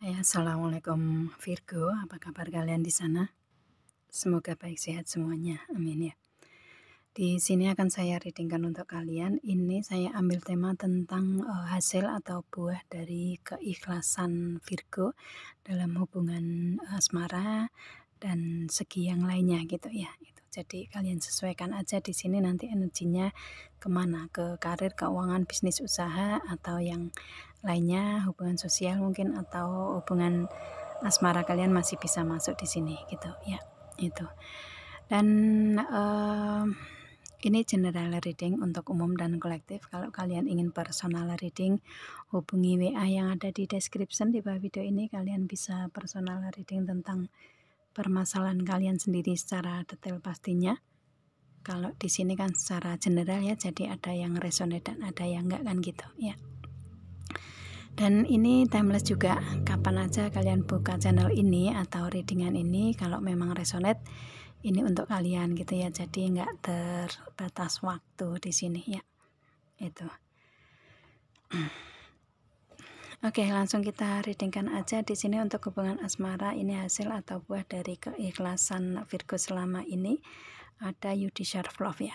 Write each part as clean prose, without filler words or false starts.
Assalamualaikum Virgo, apa kabar kalian di sana? Semoga baik sehat semuanya, amin ya. Di sini akan saya readingkan untuk kalian. Ini saya ambil tema tentang hasil atau buah dari keikhlasan Virgo dalam hubungan asmara dan segi yang lainnya gitu ya. Jadi kalian sesuaikan aja di sini nanti energinya kemana, ke karir, keuangan, bisnis, usaha, atau yang lainnya, hubungan sosial mungkin, atau hubungan asmara kalian masih bisa masuk di sini gitu ya. Itu. Dan ini general reading untuk umum dan kolektif. Kalau kalian ingin personal reading, hubungi WA yang ada di description di bawah video ini. Kalian bisa personal reading tentang permasalahan kalian sendiri secara detail pastinya. Kalau di sini kan secara general ya, jadi ada yang resonate dan ada yang enggak kan gitu ya. Dan ini timeless juga, kapan aja kalian buka channel ini atau readingan ini, kalau memang resonate ini untuk kalian gitu ya, jadi nggak terbatas waktu di sini ya. Itu. Oke, langsung kita readingkan aja di sini untuk hubungan asmara. Ini hasil atau buah dari keikhlasan Virgo selama ini. Ada you deserve love ya.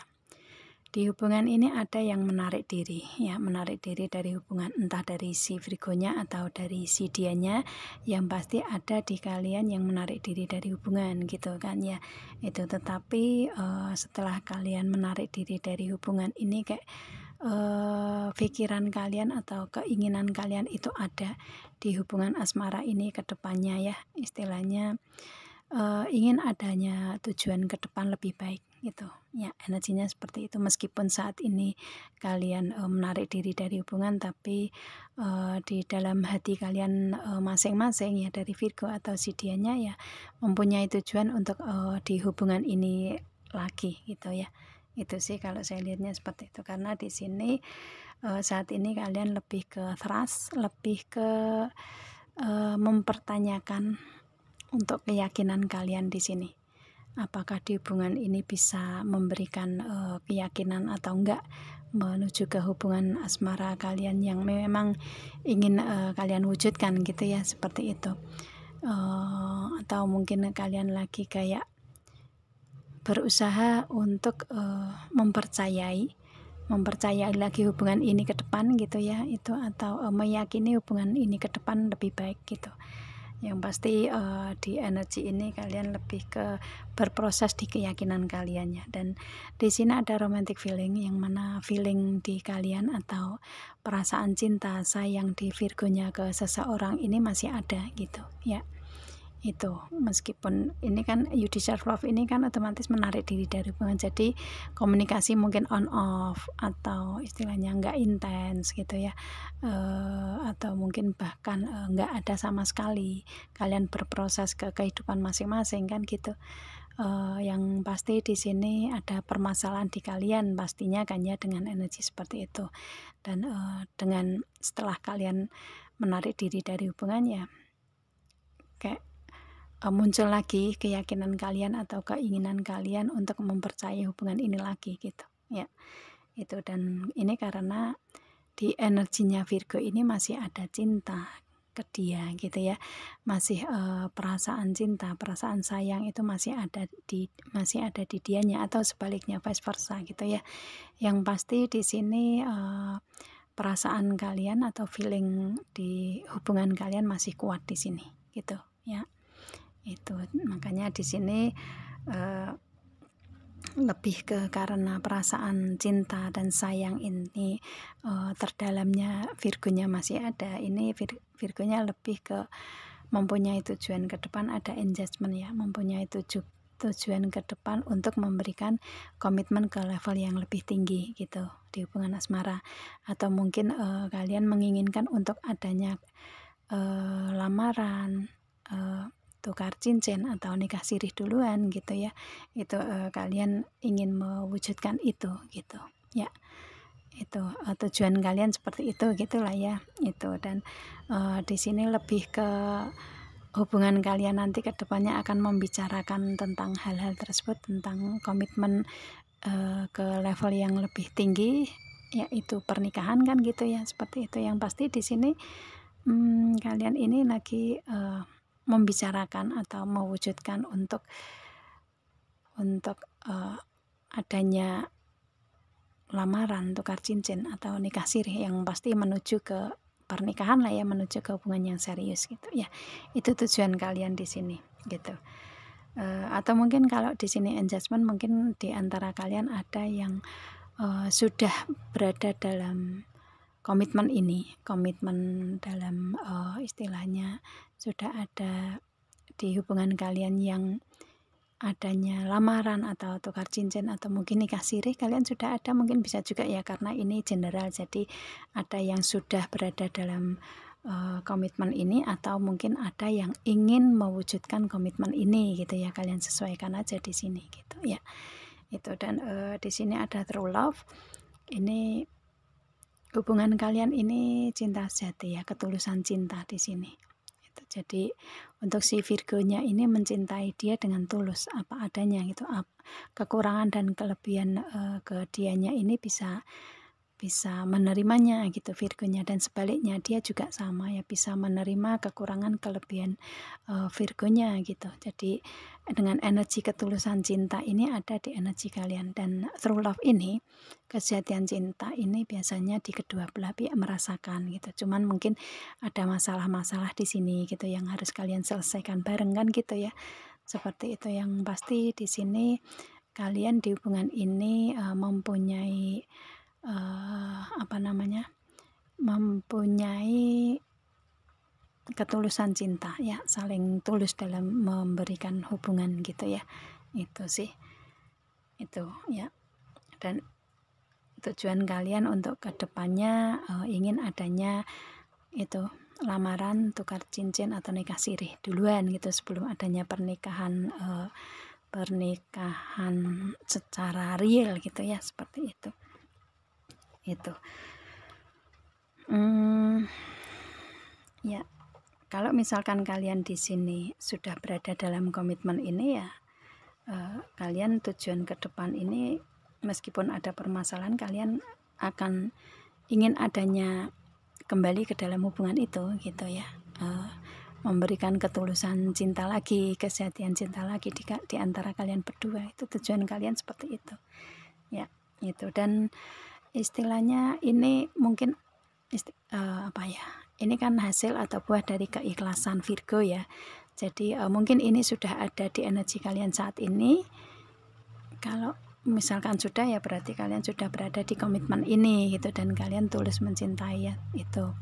Di hubungan ini ada yang menarik diri ya, menarik diri dari hubungan, entah dari si Virgonya atau dari si dianya. Yang pasti ada di kalian yang menarik diri dari hubungan gitu kan ya. Itu tetapi setelah kalian menarik diri dari hubungan ini, kayak pikiran kalian atau keinginan kalian itu ada di hubungan asmara ini ke depannya ya, istilahnya ingin adanya tujuan ke depan lebih baik gitu ya, energinya seperti itu. Meskipun saat ini kalian menarik diri dari hubungan, tapi di dalam hati kalian masing-masing ya, dari Virgo atau si dianya ya, mempunyai tujuan untuk di hubungan ini lagi gitu ya. Itu sih kalau saya lihatnya seperti itu, karena di sini saat ini kalian lebih ke trust, lebih ke mempertanyakan untuk keyakinan kalian di sini. Apakah di hubungan ini bisa memberikan keyakinan atau enggak menuju ke hubungan asmara kalian yang memang ingin kalian wujudkan gitu ya, seperti itu. Atau mungkin kalian lagi kayak berusaha untuk mempercayai lagi hubungan ini ke depan gitu ya, itu, atau meyakini hubungan ini ke depan lebih baik gitu. Yang pasti di energi ini kalian lebih ke berproses di keyakinan kalian ya. Dan di sini ada romantic feeling, yang mana feeling di kalian atau perasaan cinta sayang di Virgonya ke seseorang ini masih ada gitu ya. Itu meskipun ini kan you deserve love ini kan otomatis menarik diri dari hubungan, jadi komunikasi mungkin on off atau istilahnya nggak intens gitu ya, atau mungkin bahkan nggak ada sama sekali, kalian berproses ke kehidupan masing-masing kan gitu. Yang pasti di sini ada permasalahan di kalian pastinya kan ya, dengan energi seperti itu. Dan dengan setelah kalian menarik diri dari hubungan ya, kayak muncul lagi keyakinan kalian atau keinginan kalian untuk mempercayai hubungan ini lagi gitu ya. Itu, dan ini karena di energinya Virgo ini masih ada cinta ke dia gitu ya, masih perasaan cinta, perasaan sayang itu masih ada di dianya, atau sebaliknya vice versa gitu ya. Yang pasti di sini perasaan kalian atau feeling di hubungan kalian masih kuat di sini gitu ya. Itu makanya di sini lebih ke karena perasaan cinta dan sayang ini terdalamnya Virgonya masih ada. Ini Virgonya lebih ke mempunyai tujuan ke depan, ada engagement ya, mempunyai tujuan ke depan untuk memberikan komitmen ke level yang lebih tinggi gitu di hubungan asmara. Atau mungkin kalian menginginkan untuk adanya lamaran, tukar cincin atau nikah sirih duluan gitu ya. Itu kalian ingin mewujudkan itu gitu ya. Itu tujuan kalian seperti itu gitulah ya. Itu, dan di sini lebih ke hubungan kalian nanti ke depannya akan membicarakan tentang hal-hal tersebut, tentang komitmen ke level yang lebih tinggi, yaitu pernikahan kan gitu ya, seperti itu. Yang pasti di sini kalian ini lagi membicarakan atau mewujudkan untuk adanya lamaran, tukar cincin atau nikah siri yang pasti menuju ke pernikahan lah ya, menuju ke hubungan yang serius gitu ya. Itu tujuan kalian di sini gitu. Atau mungkin kalau di sini engagement, mungkin di antara kalian ada yang sudah berada dalam komitmen ini, komitmen dalam istilahnya sudah ada di hubungan kalian yang adanya lamaran atau tukar cincin atau mungkin nikah siri. Kalian sudah ada, mungkin bisa juga ya, karena ini general, jadi ada yang sudah berada dalam komitmen ini atau mungkin ada yang ingin mewujudkan komitmen ini gitu ya. Kalian sesuaikan aja di sini gitu ya. Itu, dan di sini ada true love. Ini hubungan kalian ini cinta sejati ya, ketulusan cinta di sini. Jadi untuk si Virgonya ini mencintai dia dengan tulus apa adanya gitu. Kekurangan dan kelebihan ke dianya ini bisa menerimanya gitu Virgonya, dan sebaliknya dia juga sama ya, bisa menerima kekurangan kelebihan Virgonya gitu. Jadi dengan energi ketulusan cinta ini ada di energi kalian, dan true love ini, kesejatian cinta ini biasanya di kedua belah pihak merasakan gitu. Cuman mungkin ada masalah-masalah di sini gitu yang harus kalian selesaikan bareng kan gitu ya. Seperti itu. Yang pasti di sini kalian di hubungan ini mempunyai mempunyai ketulusan cinta ya, saling tulus dalam memberikan hubungan gitu ya. Itu sih, itu ya. Dan tujuan kalian untuk kedepannya ingin adanya itu lamaran, tukar cincin atau nikah siri duluan gitu, sebelum adanya pernikahan secara real gitu ya, seperti itu. Ya, kalau misalkan kalian di sini sudah berada dalam komitmen ini ya, kalian tujuan ke depan ini, meskipun ada permasalahan, kalian akan ingin adanya kembali ke dalam hubungan itu gitu ya, memberikan ketulusan cinta lagi, kesejatian cinta lagi di antara kalian berdua. Itu tujuan kalian seperti itu ya, itu. Dan istilahnya ini mungkin ini kan hasil atau buah dari keikhlasan Virgo ya. Jadi mungkin ini sudah ada di energi kalian saat ini. Kalau misalkan sudah ya, berarti kalian sudah berada di komitmen ini gitu, dan kalian tulus mencintai ya, itu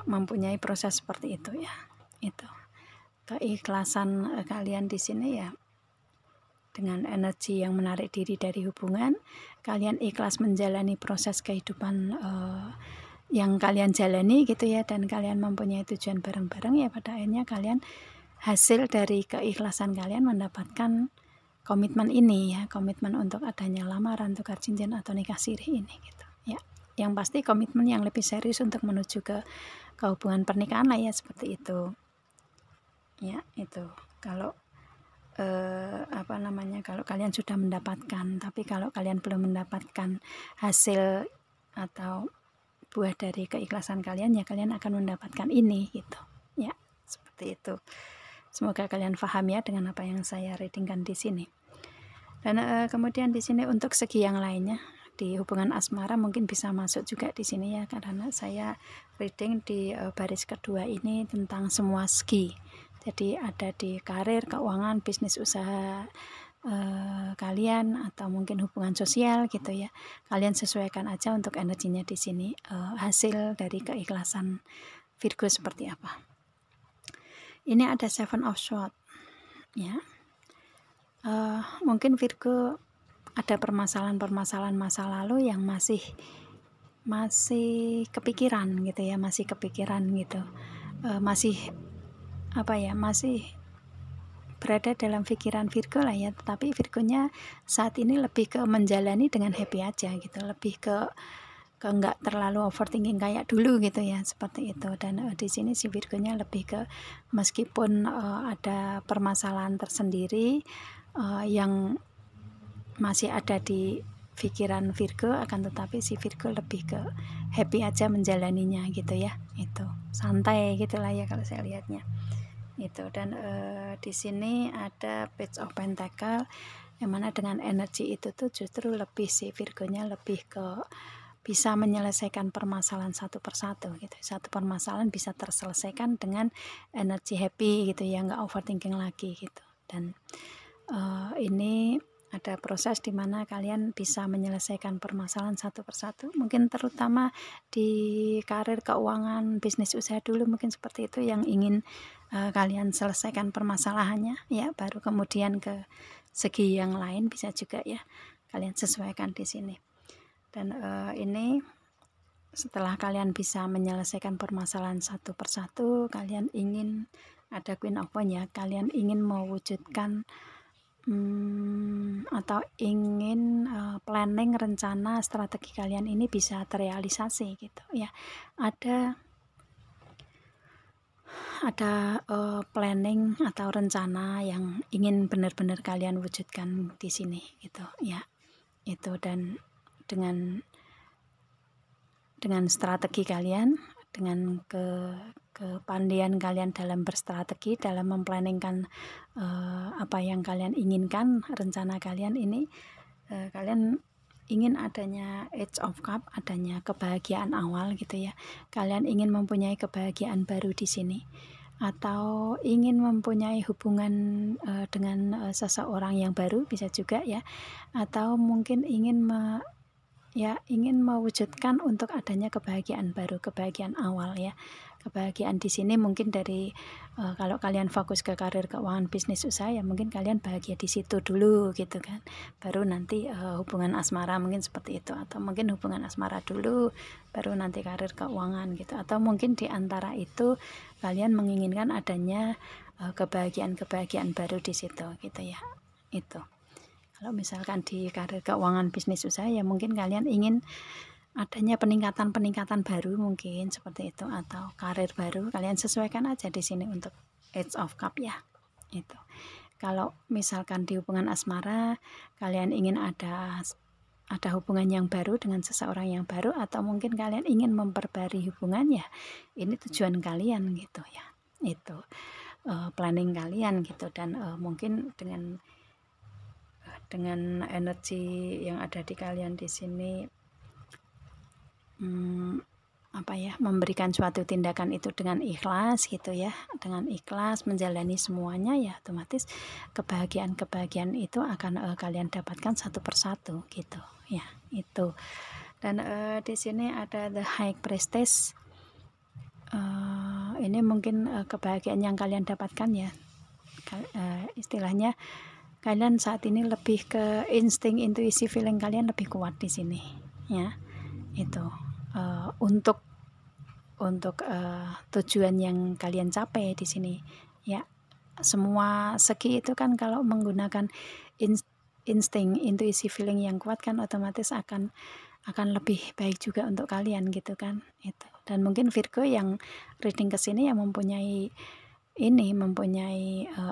mempunyai proses seperti itu ya. Itu keikhlasan kalian di sini ya, dengan energi yang menarik diri dari hubungan, kalian ikhlas menjalani proses kehidupan yang kalian jalani gitu ya, dan kalian mempunyai tujuan bareng-bareng ya. Pada akhirnya kalian, hasil dari keikhlasan kalian mendapatkan komitmen ini ya, komitmen untuk adanya lamaran, tukar cincin atau nikah siri ini gitu ya. Yang pasti komitmen yang lebih serius untuk menuju ke hubungan pernikahan lah ya, seperti itu ya. Itu kalau kalau kalian sudah mendapatkan. Tapi kalau kalian belum mendapatkan hasil atau buah dari keikhlasan kalian ya, kalian akan mendapatkan ini gitu ya, seperti itu. Semoga kalian paham ya dengan apa yang saya readingkan di sini. Dan kemudian di sini untuk segi yang lainnya di hubungan asmara mungkin bisa masuk juga di sini ya, karena saya reading di baris kedua ini tentang semua segi. Jadi ada di karir, keuangan, bisnis, usaha kalian, atau mungkin hubungan sosial gitu ya. Kalian sesuaikan aja untuk energinya di sini, hasil dari keikhlasan Virgo seperti apa. Ini ada Seven of Swords ya. Mungkin Virgo ada permasalahan-permasalahan masa lalu yang masih kepikiran gitu ya, masih masih berada dalam pikiran Virgo lah ya. Tetapi Virgonya saat ini lebih ke menjalani dengan happy aja gitu, lebih ke nggak terlalu overthinking kayak dulu gitu ya, seperti itu. Dan di sini si Virgonya lebih ke, meskipun ada permasalahan tersendiri yang masih ada di pikiran Virgo, akan tetapi si Virgo lebih ke happy aja menjalaninya gitu ya, itu santai gitulah ya kalau saya lihatnya itu. Dan di sini ada Page of Pentacle, yang mana dengan energi itu tuh justru lebih si Virgonya lebih ke bisa menyelesaikan permasalahan satu persatu gitu. Satu permasalahan bisa terselesaikan dengan energi happy gitu ya, nggak overthinking lagi gitu. Dan ini ada proses di mana kalian bisa menyelesaikan permasalahan satu persatu, mungkin terutama di karir, keuangan, bisnis usaha dulu mungkin seperti itu yang ingin kalian selesaikan permasalahannya ya, baru kemudian ke segi yang lain bisa juga ya kalian sesuaikan di sini. Dan ini setelah kalian bisa menyelesaikan permasalahan satu persatu, kalian ingin ada Queen of Wands ya, kalian ingin mewujudkan atau ingin planning, rencana, strategi kalian ini bisa terrealisasi gitu ya. Ada planning atau rencana yang ingin benar-benar kalian wujudkan di sini gitu ya. Itu, dan dengan strategi kalian, dengan kepandaian kalian dalam berstrategi, dalam memplanningkan apa yang kalian inginkan, rencana kalian ini, kalian ingin adanya Age of Cup, adanya kebahagiaan awal gitu ya. Kalian ingin mempunyai kebahagiaan baru di sini, atau ingin mempunyai hubungan dengan seseorang yang baru bisa juga ya, atau mungkin ingin ingin mewujudkan untuk adanya kebahagiaan baru, kebahagiaan awal ya. Kebahagiaan di sini mungkin dari kalau kalian fokus ke karir, keuangan, bisnis usaha ya mungkin kalian bahagia di situ dulu gitu kan. Baru nanti hubungan asmara mungkin seperti itu, atau mungkin hubungan asmara dulu baru nanti karir, keuangan gitu. Atau mungkin di antara itu kalian menginginkan adanya kebahagiaan baru di situ gitu ya. Itu. Kalau misalkan di karir, keuangan, bisnis usaha ya mungkin kalian ingin adanya peningkatan baru mungkin seperti itu, atau karir baru, kalian sesuaikan aja di sini untuk Age of Cup ya. Itu. Kalau misalkan di hubungan asmara kalian ingin ada hubungan yang baru dengan seseorang yang baru, atau mungkin kalian ingin memperbarui hubungan ya, ini tujuan kalian gitu ya. Itu planning kalian gitu. Dan mungkin dengan energi yang ada di kalian di sini, memberikan suatu tindakan itu dengan ikhlas gitu ya, dengan ikhlas menjalani semuanya ya, otomatis kebahagiaan itu akan kalian dapatkan satu persatu gitu ya. Itu. Dan di sini ada The High Priestess. Ini mungkin kebahagiaan yang kalian dapatkan ya, istilahnya kalian saat ini lebih ke insting, intuisi, feeling kalian lebih kuat di sini ya. Itu untuk tujuan yang kalian capai di sini ya. Semua segi itu kan kalau menggunakan insting, intuisi, feeling yang kuat kan otomatis akan lebih baik juga untuk kalian gitu kan. Itu. Dan mungkin Virgo yang reading ke sini yang mempunyai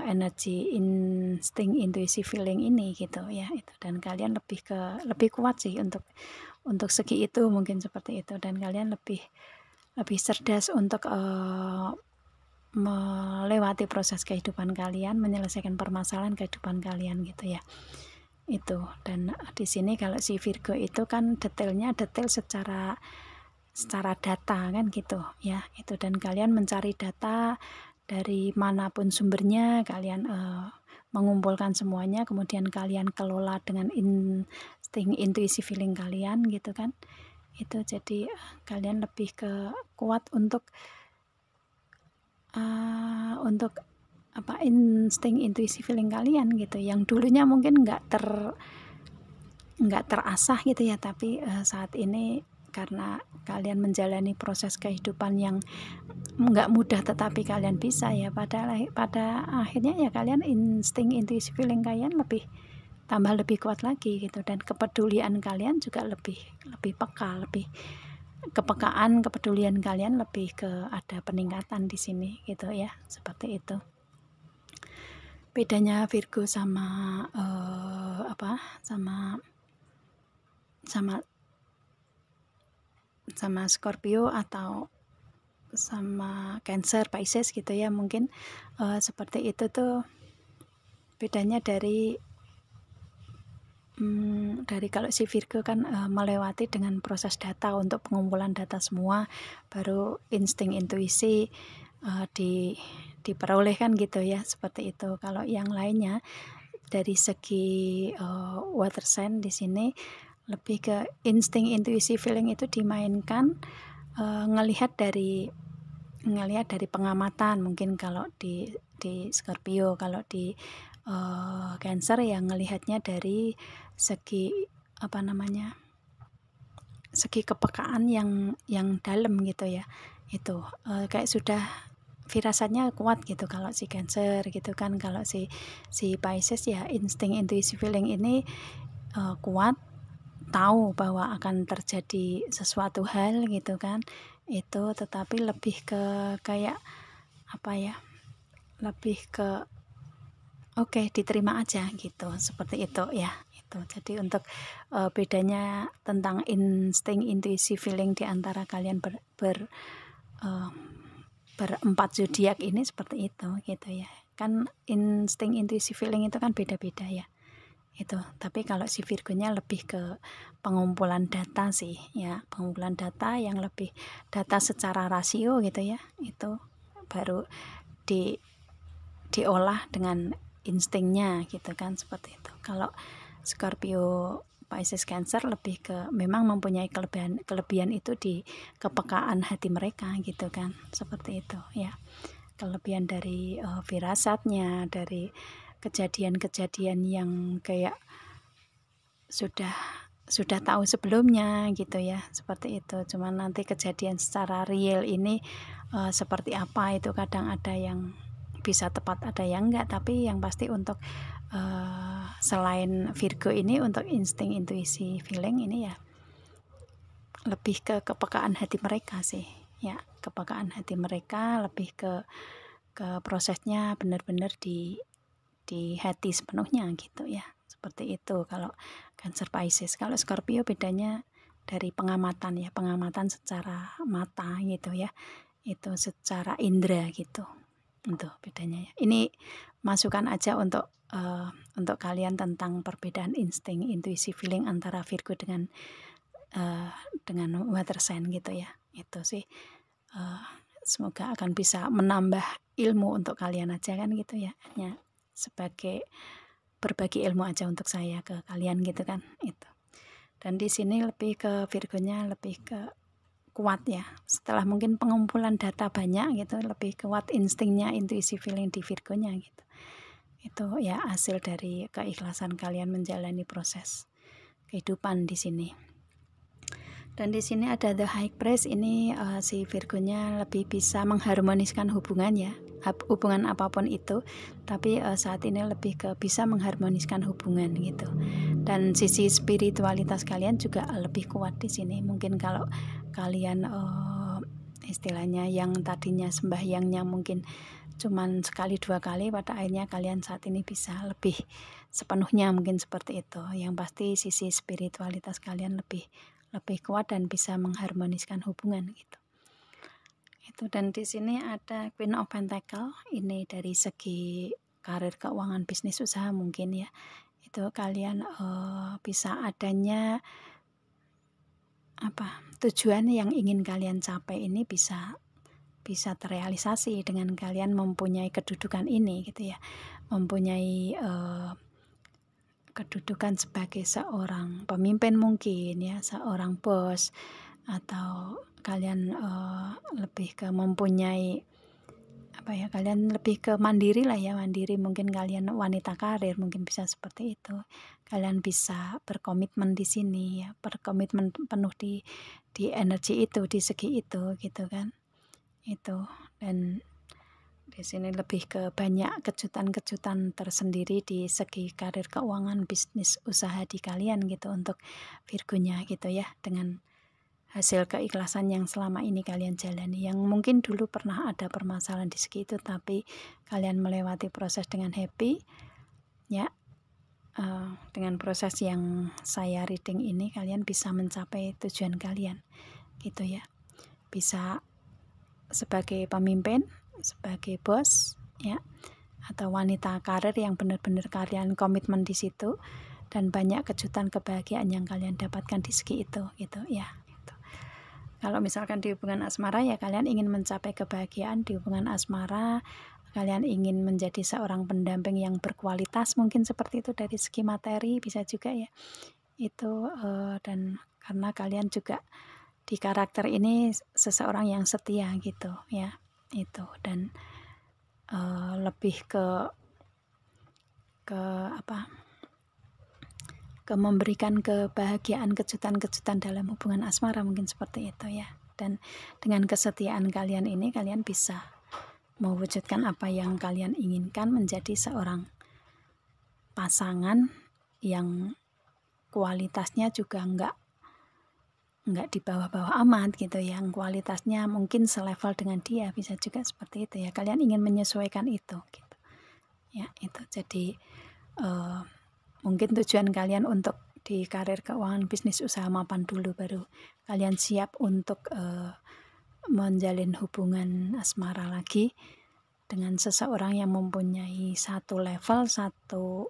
energi insting, intuisi, feeling ini gitu ya. Itu. Dan kalian lebih kuat sih untuk segi itu mungkin seperti itu. Dan kalian lebih cerdas untuk melewati proses kehidupan kalian, menyelesaikan permasalahan kehidupan kalian gitu ya. Itu. Dan di sini kalau si Virgo itu kan detailnya detail secara data kan gitu ya. Itu. Dan kalian mencari data dari manapun sumbernya, kalian mengumpulkan semuanya, kemudian kalian kelola dengan insting, intuisi, feeling kalian gitu kan. Itu. Jadi kalian lebih kuat untuk insting, intuisi, feeling kalian gitu, yang dulunya mungkin nggak terasah gitu ya, tapi saat ini karena kalian menjalani proses kehidupan yang nggak mudah tetapi kalian bisa ya, pada akhirnya ya kalian insting, intuisi, feeling kalian tambah lebih kuat lagi gitu. Dan kepedulian kalian juga lebih peka, kepekaan, kepedulian kalian lebih ada peningkatan di sini gitu ya, seperti itu. Bedanya Virgo sama sama Scorpio atau sama Cancer, Pisces gitu ya, mungkin seperti itu tuh bedanya dari kalau si Virgo kan melewati dengan proses data untuk pengumpulan data semua, baru insting intuisi diperolehkan gitu ya, seperti itu. Kalau yang lainnya dari segi water sign di sini lebih ke insting intuisi feeling itu dimainkan ngelihat dari pengamatan, mungkin kalau di Scorpio, kalau di Cancer yang ngelihatnya dari segi segi kepekaan yang dalam gitu ya, itu kayak sudah firasatnya kuat gitu kalau si Cancer gitu kan. Kalau si Pisces ya insting intuisi feeling ini kuat, tahu bahwa akan terjadi sesuatu hal gitu kan, itu tetapi lebih ke kayak lebih ke oke, diterima aja gitu, seperti itu ya. Itu jadi untuk bedanya tentang insting intuisi feeling di antara kalian berempat zodiak ini seperti itu gitu ya. Kan insting intuisi feeling itu kan beda-beda ya itu. Tapi kalau si Virgonya lebih ke pengumpulan data sih ya, pengumpulan data yang lebih data secara rasio gitu ya, itu baru diolah dengan instingnya gitu kan, seperti itu. Kalau Scorpio, Pisces, Cancer lebih ke memang mempunyai kelebihan itu di kepekaan hati mereka gitu kan, seperti itu ya. Kelebihan dari firasatnya, dari kejadian-kejadian yang kayak sudah tahu sebelumnya gitu ya, seperti itu. Cuman nanti kejadian secara real ini seperti apa itu kadang ada yang bisa tepat, ada yang enggak. Tapi yang pasti untuk selain Virgo ini, untuk insting intuisi feeling ini ya lebih ke kepekaan hati mereka sih ya, kepekaan hati mereka lebih ke prosesnya benar-benar di hati sepenuhnya gitu ya, seperti itu kalau Cancer, Pisces. Kalau Scorpio bedanya dari pengamatan ya, pengamatan secara mata gitu ya, itu secara indera gitu. Itu bedanya ya. Ini masukan aja untuk kalian tentang perbedaan insting intuisi feeling antara Virgo dengan water sign gitu ya. Itu sih semoga akan bisa menambah ilmu untuk kalian aja kan gitu ya, hanya sebagai berbagi ilmu aja untuk saya ke kalian gitu kan itu. Dan di sini lebih ke Virgonya lebih ke kuat ya, setelah mungkin pengumpulan data banyak gitu, lebih kuat instingnya, intuisi feeling di Virgonya gitu. Itu ya hasil dari keikhlasan kalian menjalani proses kehidupan di sini. Dan di sini ada The High Priest, ini si Virgonya lebih bisa mengharmoniskan hubungan ya, hubungan apapun itu, tapi saat ini lebih ke bisa mengharmoniskan hubungan gitu. Dan sisi spiritualitas kalian juga lebih kuat di sini. Mungkin kalau kalian istilahnya yang tadinya sembahyangnya mungkin cuman sekali dua kali, pada akhirnya kalian saat ini bisa lebih sepenuhnya, mungkin seperti itu. Yang pasti sisi spiritualitas kalian lebih kuat dan bisa mengharmoniskan hubungan gitu. Itu. Dan di sini ada Queen of Pentacle, ini dari segi karir, keuangan, bisnis, usaha mungkin ya. Itu kalian bisa adanya tujuan yang ingin kalian capai ini bisa terrealisasi dengan kalian mempunyai kedudukan ini gitu ya, mempunyai kedudukan sebagai seorang pemimpin mungkin ya, seorang bos, atau kalian lebih ke mempunyai kalian lebih ke mandiri lah ya, mandiri. Mungkin kalian wanita karir, mungkin bisa seperti itu. Kalian bisa berkomitmen di sini ya, berkomitmen penuh di energi itu, di segi itu gitu kan. Itu. Dan di sini lebih ke banyak kejutan-kejutan tersendiri di segi karir, keuangan, bisnis, usaha di kalian gitu untuk Virgonya gitu ya, dengan hasil keikhlasan yang selama ini kalian jalani, yang mungkin dulu pernah ada permasalahan di segi itu, tapi kalian melewati proses dengan happy ya, dengan proses yang saya reading ini kalian bisa mencapai tujuan kalian gitu ya. Bisa sebagai pemimpin, sebagai bos ya, atau wanita karir yang benar-benar kalian komitmen di situ, dan banyak kejutan kebahagiaan yang kalian dapatkan di segi itu gitu ya. Gitu. Kalau misalkan di hubungan asmara ya kalian ingin mencapai kebahagiaan di hubungan asmara, kalian ingin menjadi seorang pendamping yang berkualitas, mungkin seperti itu dari segi materi bisa juga ya. Itu dan karena kalian juga di karakter ini seseorang yang setia gitu ya. Itu dan lebih ke memberikan kebahagiaan, kejutan-kejutan dalam hubungan asmara, mungkin seperti itu ya. Dan dengan kesetiaan kalian ini kalian bisa mewujudkan apa yang kalian inginkan, menjadi seorang pasangan yang kualitasnya juga enggak di bawah-bawah amat gitu, yang kualitasnya mungkin selevel dengan dia, bisa juga seperti itu ya. Kalian ingin menyesuaikan itu gitu ya. Itu jadi mungkin tujuan kalian untuk di karir keuangan bisnis usaha mapan dulu, baru kalian siap untuk menjalin hubungan asmara lagi dengan seseorang yang mempunyai satu level, satu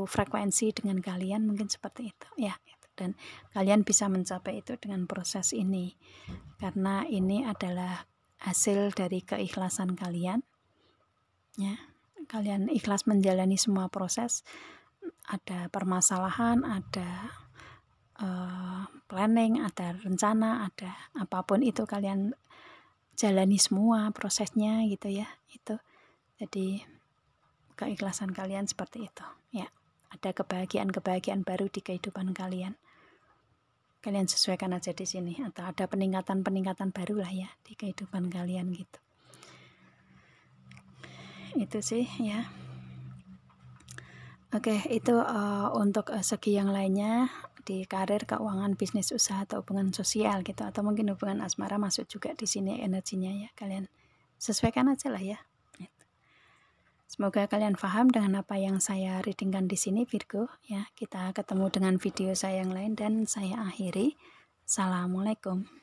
frekuensi dengan kalian, mungkin seperti itu ya. Dan kalian bisa mencapai itu dengan proses ini, karena ini adalah hasil dari keikhlasan kalian ya. Kalian ikhlas menjalani semua proses, ada permasalahan, ada planning, ada rencana, ada apapun itu kalian jalani semua prosesnya gitu ya. Itu jadi keikhlasan kalian seperti itu ya. Ada kebahagiaan baru di kehidupan kalian. Kalian sesuaikan aja di sini, atau ada peningkatan baru lah ya di kehidupan kalian gitu. Itu sih ya. Oke, itu untuk segi yang lainnya di karir, keuangan, bisnis usaha, atau hubungan sosial gitu, atau mungkin hubungan asmara masuk juga di sini energinya ya. Kalian sesuaikan aja lah ya. Semoga kalian paham dengan apa yang saya readingkan di sini, Virgo ya. Kita ketemu dengan video saya yang lain dan saya akhiri. Assalamualaikum.